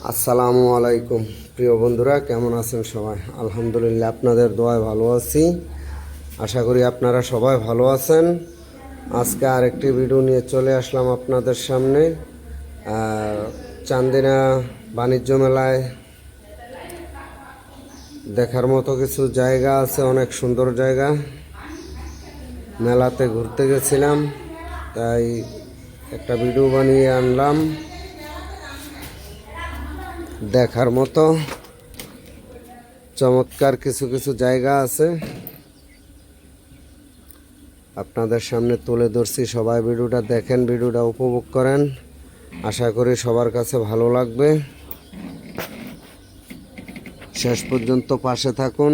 আসসালামু আলাইকুম প্রিয় বন্ধুরা, কেমন আছেন সবাই? আলহামদুলিল্লাহ, আপনাদের দোয়ায় ভালো আছি। আশা করি আপনারা সবাই ভালো আছেন। আজকে আরেকটি ভিডিও নিয়ে চলে আসলাম আপনাদের সামনে। চান্দিনা বাণিজ্য মেলায় দেখার মতো কিছু জায়গা আছে, অনেক সুন্দর জায়গা। মেলাতে ঘুরতে গেছিলাম, তাই একটা ভিডিও বানিয়ে আনলাম। দেখার মতো চমৎকার কিছু কিছু জায়গা আছে, আপনাদের সামনে তুলে ধরছি। সবাই ভিডিওটা দেখেন, ভিডিওটা উপভোগ করেন। আশা করি সবার কাছে ভালো লাগবে। শেষ পর্যন্ত পাশে থাকুন।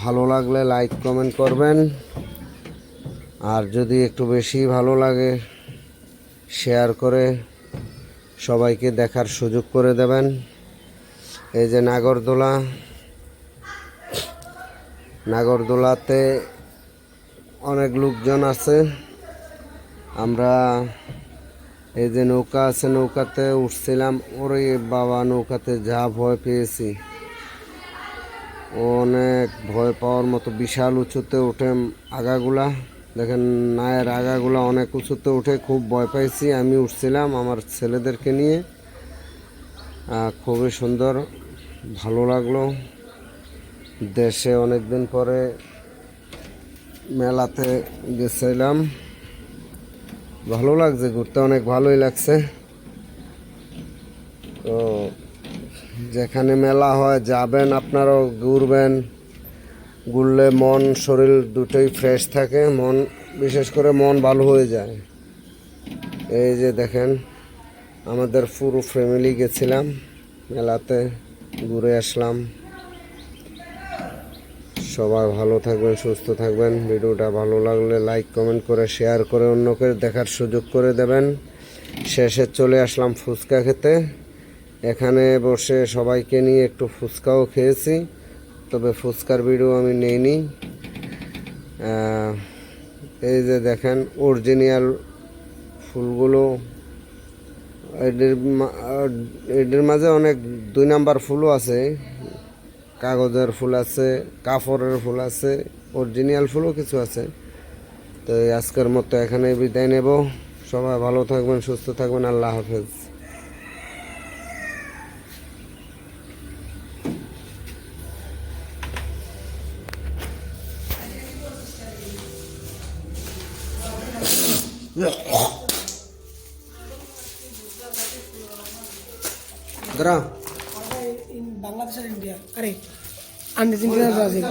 ভালো লাগলে লাইক কমেন্ট করবেন, আর যদি একটু বেশি ভালো লাগে শেয়ার করে সবাইকে দেখার সুযোগ করে দেবেন। এই যে নাগরদোলাতে অনেক লোকজন আছে। আমরা এই যে নৌকা আছে, নৌকাতে উঠছিলাম। ওরে বাবা, নৌকাতে যা ভয় পেয়েছি! অনেক ভয় পাওয়ার মতো। বিশাল উঁচুতে ওঠে আগাগুলা, দেখেন নায়ের আগাগুলা অনেক উঁচুতে উঠে। খুব ভয় পাইছি। আমি উঠছিলাম আমার ছেলেদেরকে নিয়ে। খুবই সুন্দর, ভালো লাগলো। দেশে অনেক দিন পরে মেলাতে গেছিলাম, ভালো লাগছে ঘুরতে, অনেক ভালোই লাগছে। তো যেখানে মেলা হয় যাবেন, আপনারাও ঘুরবেন। ঘুরলে মন শরীর দুটোই ফ্রেশ থাকে, মন বিশেষ করে মন ভালো হয়ে যায়। এই যে দেখেন, আমাদের পুরো ফ্যামিলি গেছিলাম মেলাতে, ঘুরে আসলাম। সবাই ভালো থাকবেন, সুস্থ থাকবেন। ভিডিওটা ভালো লাগলে লাইক কমেন্ট করে শেয়ার করে অন্যকে দেখার সুযোগ করে দেবেন। শেষে চলে আসলাম ফুচকা খেতে। এখানে বসে সবাইকে নিয়ে একটু ফুচকাও খেয়েছি, তবে ফুচকার ভিডিও আমি নেইনি। এই যে দেখেন অরিজিনাল ফুলগুলো। এদের মাঝে অনেক 2 নাম্বার ফুলও আছে, কাগজের ফুল আছে, কাপড়ের ফুল আছে, অরিজিনাল ফুলও কিছু আছে। তো আজকের মতো এখানে বিদায় নেব। সবাই ভালো থাকবেন, সুস্থ থাকবেন। আল্লাহ হাফেজ। বাংলাদেশ আর ইন্ডিয়া, আরে আন্দাজ ইন্ডিয়া ব্রাজিল।